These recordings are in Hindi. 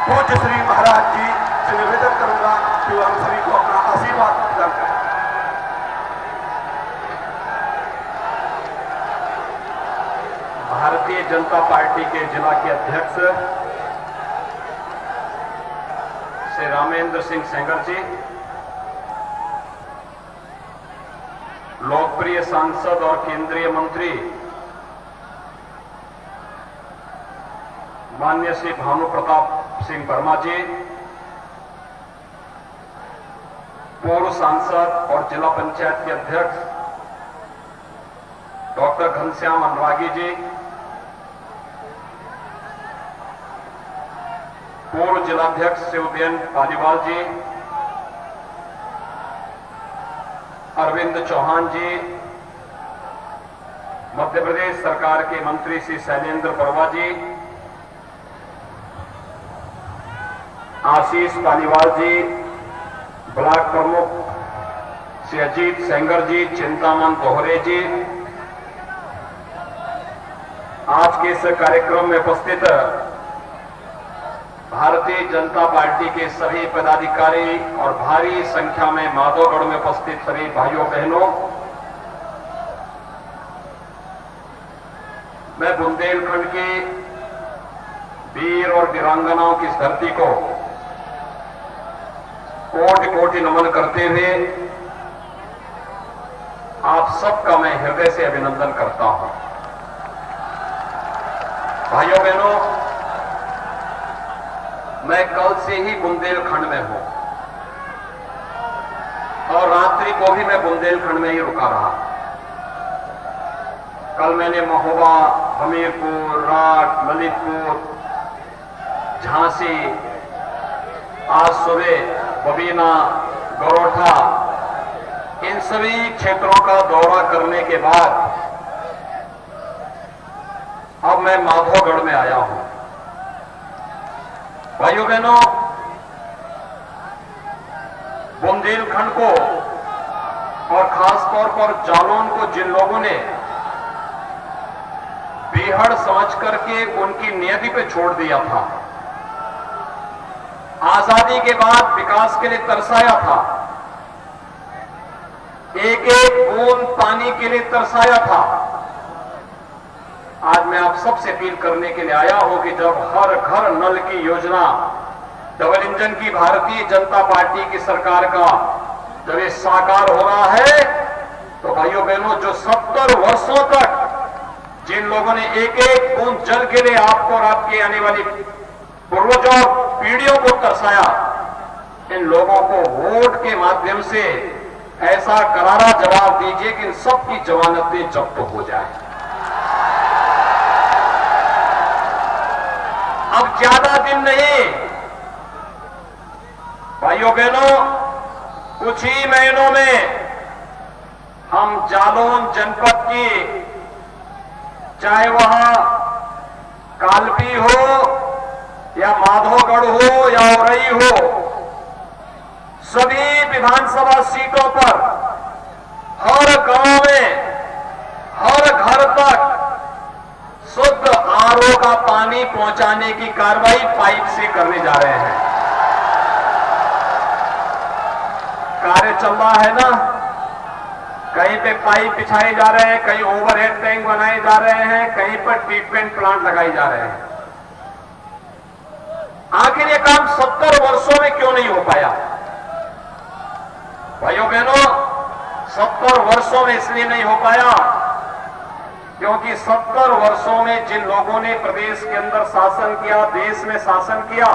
पूज्य श्री महाराज जी से निवेदन करूंगा कि वो हम सभी को अपना आशीर्वाद प्रदान करें। भारतीय जनता पार्टी के जिला के अध्यक्ष श्री रामेंद्र सिंह सेंगर जी, लोकप्रिय सांसद और केंद्रीय मंत्री माननीय श्री भानु प्रताप सिंह वर्मा जी, पूर्व सांसद और जिला पंचायत के अध्यक्ष डॉक्टर घनश्याम अनुरागी जी, पूर्व जिलाध्यक्ष शिवदेन पालीवाल जी, अरविंद चौहान जी, मध्य प्रदेश सरकार के मंत्री श्री शैलेंद्र बरवा जी, आशीष पालीवाल जी, ब्लॉक प्रमुख श्री अजीत सेंगर जी, चिंतामन दोहरे जी, आज के इस कार्यक्रम में उपस्थित भारतीय जनता पार्टी के सभी पदाधिकारी और भारी संख्या में माधोगढ़ में उपस्थित सभी भाइयों बहनों, मैं बुंदेलखंड की वीर और वीरांगनाओं की इस धरती को कोटि कोटि नमन करते हुए आप सबका मैं हृदय से अभिनंदन करता हूं। भाइयों बहनों, मैं कल से ही बुंदेलखंड में हूं और रात्रि को भी मैं बुंदेलखंड में ही रुका रहा। कल मैंने महोबा, हमीरपुर, राट, ललितपुर, झांसी, आज सुबह बबीना, गरोठा, इन सभी क्षेत्रों का दौरा करने के बाद अब मैं माधोगढ़ में आया हूं। भाइयों बहनों, बुंदेलखंड को और खासतौर पर जालौन को जिन लोगों ने बेहद समझ करके उनकी नियति पे छोड़ दिया था, आजादी के बाद विकास के लिए तरसाया था, एक एक बूंद पानी के लिए तरसाया था, आज मैं आप सबसे अपील करने के लिए आया हूं कि जब हर घर नल की योजना डबल इंजन की भारतीय जनता पार्टी की सरकार का जब ये साकार हो रहा है, तो भाइयों बहनों, जो 70 वर्षों तक जिन लोगों ने एक एक बूंद जल के लिए आपको और आपके आने वाली पूर्वजों पीढ़ियों को तरसाया, इन लोगों को वोट के माध्यम से ऐसा करारा जवाब दीजिए कि इन सबकी जमानतें जब्त हो जाए। अब ज्यादा दिन नहीं भाइयों बहनों, कुछ ही महीनों में हम जालौन जनपद की, चाहे वह कालपी हो या माधोगढ़ हो या औरई हो, सभी विधानसभा सीटों पर हर गांव में हर घर तक शुद्ध आरओ का पानी पहुंचाने की कार्रवाई पाइप से करने जा रहे हैं। कार्य चल रहा है ना, कहीं पे पाइप बिछाए जा रहे हैं, कहीं ओवरहेड टैंक बनाए जा रहे हैं, कहीं पर ट्रीटमेंट प्लांट लगाए जा रहे हैं। आखिर ये काम 70 वर्षों में क्यों नहीं हो पाया? भाइयों बहनों, 70 वर्षों में इसलिए नहीं हो पाया क्योंकि 70 वर्षों में जिन लोगों ने प्रदेश के अंदर शासन किया, देश में शासन किया,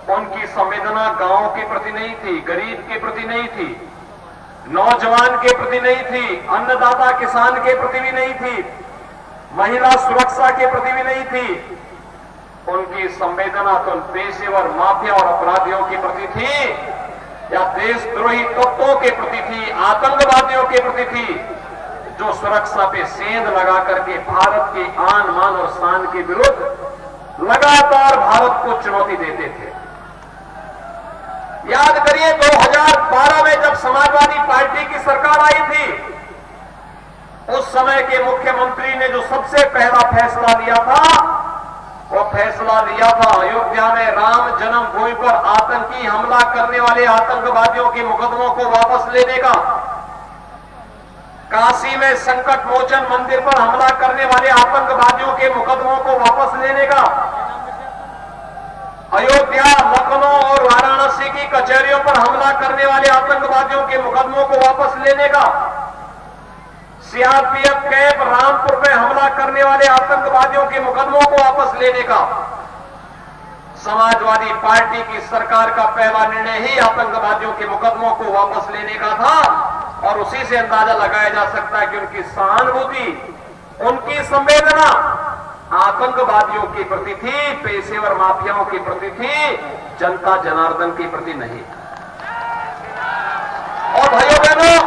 उनकी संवेदना गांव के प्रति नहीं थी, गरीब के प्रति नहीं थी, नौजवान के प्रति नहीं थी, अन्नदाता किसान के प्रति भी नहीं थी, महिला सुरक्षा के प्रति भी नहीं थी। उनकी संवेदना तो पेशेवर माफिया और अपराधियों के प्रति थी या देशद्रोही तत्वों के प्रति थी, आतंकवादियों के प्रति थी, जो सुरक्षा पे सेंध लगा करके भारत के आन मान और शान के विरुद्ध लगातार भारत को चुनौती देते थे। याद करिए 2012 में जब समाजवादी पार्टी की सरकार आई थी, उस समय के मुख्यमंत्री ने जो सबसे पहला फैसला लिया था वो फैसला लिया था अयोध्या में राम जन्मभूमि पर आतंकी हमला करने वाले आतंकवादियों के मुकदमों को वापस लेने का, काशी में संकट मोचन मंदिर पर हमला करने वाले आतंकवादियों के मुकदमों को वापस लेने का, अयोध्या, लखनऊ और वाराणसी की कचहरियों पर हमला करने वाले आतंकवादियों के मुकदमों को वापस लेने का, सीआरपीएफ कैंप रामपुर में हमला करने वाले आतंकवादियों के मुकदमों को वापस लेने का। समाजवादी पार्टी की सरकार का पहला निर्णय ही आतंकवादियों के मुकदमों को वापस लेने का था और उसी से अंदाजा लगाया जा सकता है कि उनकी सहानुभूति, उनकी संवेदना आतंकवादियों के प्रति थी, पेशेवर माफियाओं के प्रति थी, जनता जनार्दन के प्रति नहीं। और भाइयों बहनों,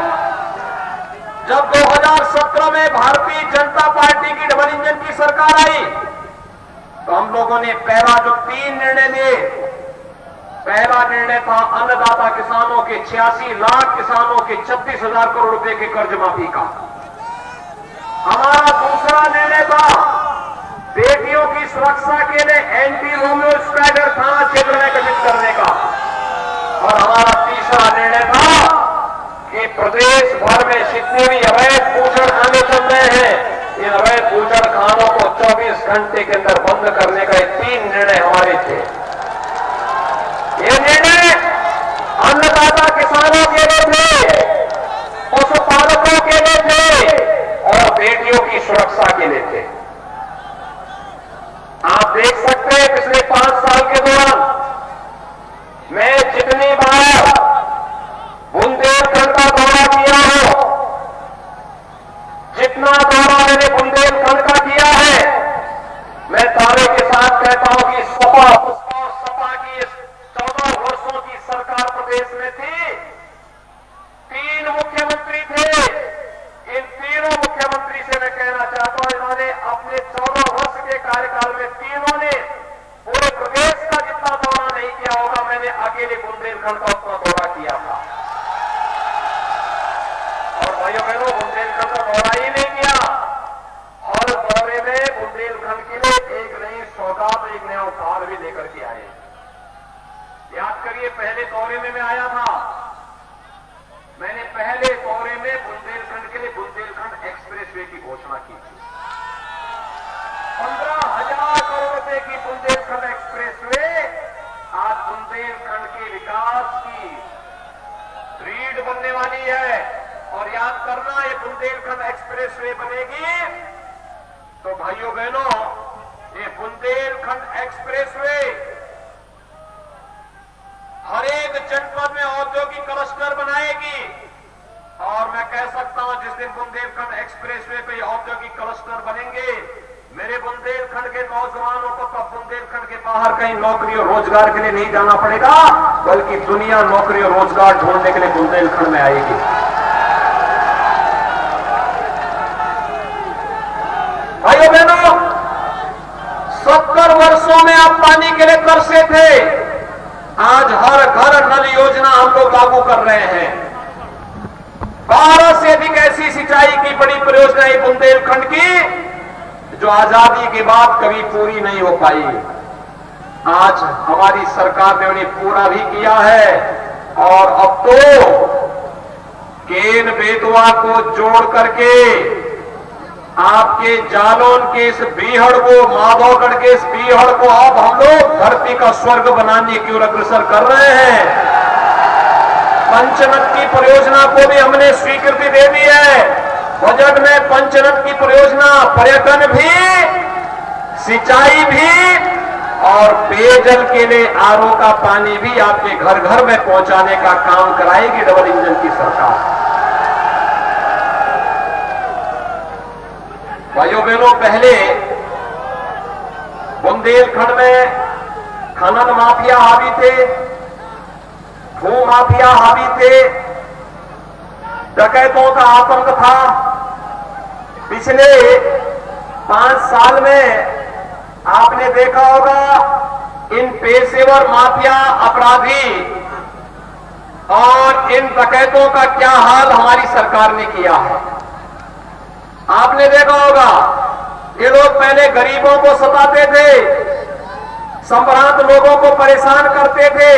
जब 2017 में भारतीय जनता पार्टी की डबल इंजन की सरकार आई तो हम लोगों ने पहला जो 3 निर्णय लिए, पहला निर्णय था अन्नदाता किसानों के 86 लाख किसानों के 36,000 करोड़ रुपए के कर्ज माफी का। हमारा दूसरा निर्णय था बेटियों की सुरक्षा के लिए एंटी रोमियो स्क्वाड थाना क्षेत्र में गठित करने का। और हमारा तीसरा निर्णय था कि प्रदेश भर में जितने भी अवैध बूचड़ खाने चल रहे हैं, इन अवैध बूचड़ खानों को 24 घंटे के अंदर बंद करने का। 3 निर्णय हमारे थे। ये निर्णय अन्नदाता किसानों के लिए थे, पशुपालकों के लिए थे और बेटियों की सुरक्षा के लिए थे। आप देख सकते हैं पिछले 5 साल के दौरान मैं जितनी बार बुंदेलखंड का दौरा किया हो, जितना दौरा मैंने बुंदेलखंड का किया है, मैं दावे के साथ कहता हूं कि सपा और सपा की 14 वर्षों की सरकार प्रदेश में थी। 3 मुख्यमंत्री थे। इन तीनों मुख्यमंत्री से मैं कहना चाहता हूं, इन्होंने अपने 14 वर्ष के कार्यकाल में तीनों ने पूरे प्रदेश का जितना दौरा नहीं किया होगा, मैंने अकेले बुंदेलखंड का उतना दौरा किया था। और भाइयों बहनों, बुंदेलखंड का दौरा ही नहीं किया, हर दौरे में बुंदेलखंड के लिए एक नई सौगात, एक नया उपहार भी लेकर के आए। याद करिए, पहले दौरे में मैं आया था, मैंने पहले दौरे में बुंदेलखंड के लिए बुंदेलखंड एक्सप्रेसवे की घोषणा की थी। 15,000 करोड़ रुपए की बुंदेलखंड एक्सप्रेसवे आज बुंदेलखंड के विकास की रीढ़ बनने वाली है। और याद करना, ये बुंदेलखंड एक्सप्रेसवे बनेगी तो भाइयों बहनों, ये बुंदेलखंड एक्सप्रेसवे हर एक जनपद में औद्योगिक क्लस्टर बनाएगी। और मैं कह सकता हूं, जिस दिन बुंदेलखंड एक्सप्रेसवे पे औद्योगिक क्लस्टर बनेंगे, मेरे बुंदेलखंड के नौजवानों को तब बुंदेलखंड के बाहर कहीं नौकरी और रोजगार के लिए नहीं जाना पड़ेगा, बल्कि दुनिया नौकरी और रोजगार ढूंढने के लिए बुंदेलखंड में आएगी। भाइयों बहनों, 70 वर्षों में आप पानी के लिए तरसे थे, आज हर घर नल योजना हम लोग लागू कर रहे हैं। 12 से अधिक ऐसी सिंचाई की बड़ी परियोजनाएं बुंदेलखंड की जो आजादी के बाद कभी पूरी नहीं हो पाई, आज हमारी सरकार ने उन्हें पूरा भी किया है। और अब तो केन बेतवा को जोड़ करके आपके जालौन के इस बीहड़ को, माधवगढ़ के इस बीहड़ को अब हम लोग धरती का स्वर्ग बनाने की ओर अग्रसर कर रहे हैं। पंचनद की परियोजना को भी हमने स्वीकृति दे दी है। बजट में पंचनद की परियोजना पर्यटन भी, सिंचाई भी और पेयजल के लिए आरओ का पानी भी आपके घर घर में पहुंचाने का काम कराएगी डबल इंजन की सरकार। भाइयों बहनों, पहले बुंदेलखंड में खनन माफिया हावी थे, भू माफिया हावी थे, डकैतों का आतंक था। पिछले 5 साल में आपने देखा होगा, इन पेशेवर माफिया अपराधी और इन डकैतों का क्या हाल हमारी सरकार ने किया है। आपने देखा होगा, ये लोग पहले गरीबों को सताते थे, संभ्रांत लोगों को परेशान करते थे,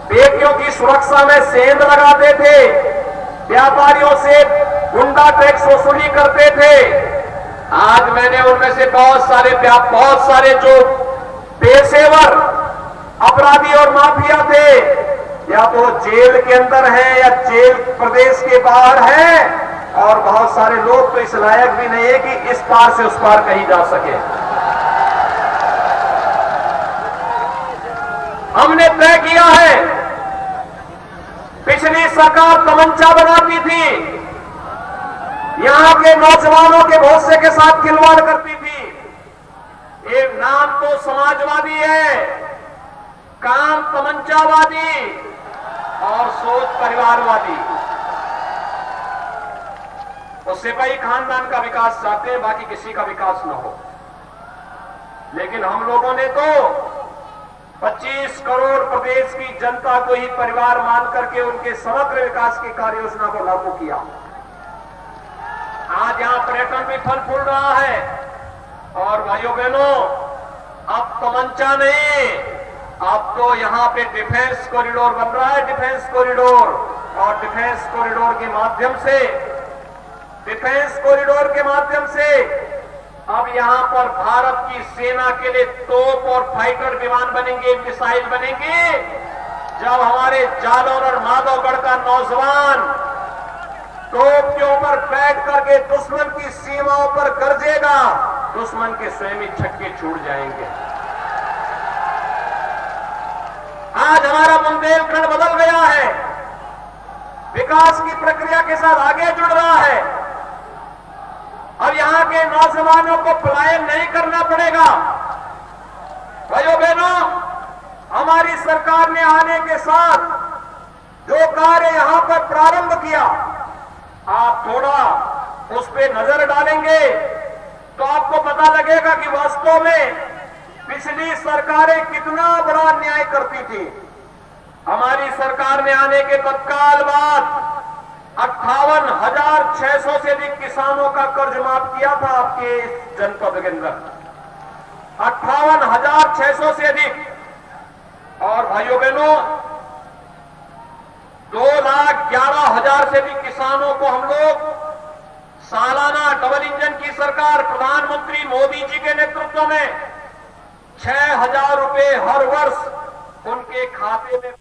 बेटियों की सुरक्षा में सेंध लगाते थे, व्यापारियों से गुंडा टैक्स वसूली करते थे। आज मैंने उनमें से बहुत सारे जो पेशेवर अपराधी और माफिया थे, या तो जेल के अंदर है या जेल प्रदेश के बाहर है, और बहुत सारे लोग तो इस लायक भी नहीं है कि इस पार से उस पार कहीं जा सके। हमने तय किया है, पिछली सरकार तमंचा बनाती थी, यहां के नौजवानों के भरोसे के साथ खिलवाड़ करती थी। एक नाम तो समाजवादी है, काम तमंचावादी और सोच परिवारवादी। वो सिपाही खानदान का विकास चाहते हैं, बाकी किसी का विकास न हो। लेकिन हम लोगों ने तो 25 करोड़ प्रदेश की जनता को ही परिवार मान करके उनके समग्र विकास की कार्य योजना को लागू किया। आज यहां पर्यटन भी फल फूल रहा है। और भाइयों बहनों, अब तमंचा नहीं, अब तो यहां पे डिफेंस कॉरिडोर बन रहा है, डिफेंस कॉरिडोर। और डिफेंस कॉरिडोर के माध्यम से अब यहां पर भारत की सेना के लिए तोप और फाइटर विमान बनेंगे, मिसाइल बनेंगे। जब हमारे जालौर और माधवगढ़ का नौजवान तोप के ऊपर बैठ करके दुश्मन की सीमाओं पर गरजेगा, दुश्मन के स्वयं ही छक्के छूट जाएंगे। आज हमारा बुंदेलखंड बदल गया है, विकास की प्रक्रिया के साथ आगे जुड़ रहा है। अब यहां के नौजवानों को पलायन नहीं करना पड़ेगा। भाइयों बहनों, हमारी सरकार ने आने के साथ जो कार्य यहां पर प्रारंभ किया, आप थोड़ा उस पर नजर डालेंगे तो आपको पता लगेगा कि वास्तव में पिछली सरकारें कितना बड़ा अन्याय करती थी। हमारी सरकार ने आने के तत्काल बाद 58,600 से अधिक किसानों का कर्ज माफ किया था आपके इस जनपद के अंदर, 58,600 से अधिक। और भाइयों बहनों, 2,11,000 से अधिक किसानों को हम लोग सालाना डबल इंजन की सरकार प्रधानमंत्री मोदी जी के नेतृत्व में 6,000 रुपए हर वर्ष उनके खाते में